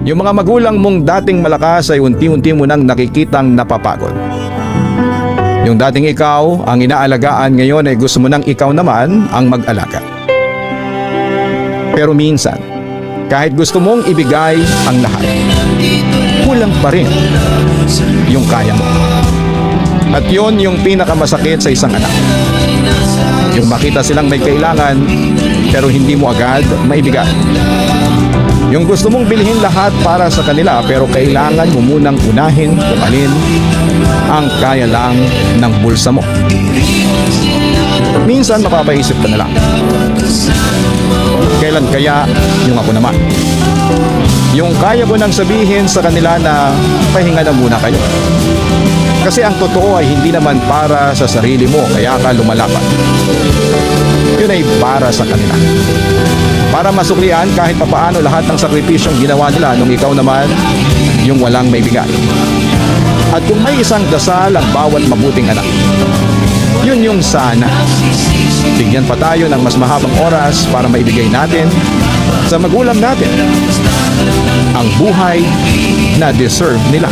Yung mga magulang mong dating malakas ay unti-unti mo nang nakikitang napapagod. Yung dating ikaw ang inaalagaan ngayon ay gusto mo nang ikaw naman ang mag-alaga. Pero minsan, kahit gusto mong ibigay ang lahat, kulang pa rin yung kaya mo. At yon yung pinakamasakit sa isang anak. Yung makita silang may kailangan pero hindi mo agad maibigay. Yung gusto mong bilhin lahat para sa kanila pero kailangan mo munang unahin, kumanin ang kaya lang ng bulsa mo. Minsan mapapaisip ka na lang, kailan kaya yung ako naman? Yung kaya mo nang sabihin sa kanila na pahinga na muna kayo. Kasi ang totoo ay hindi naman para sa sarili mo kaya ka lumalaban. Yun ay para sa kanila. Para masuklian kahit papaano lahat ng sakripisyong ginawa nila nung ikaw naman yung walang maibigay. At kung may isang dasal ang bawat mabuting anak, yun yung sana. Bigyan pa tayo ng mas mahabang oras para maibigay natin sa magulang natin ang buhay na deserve nila.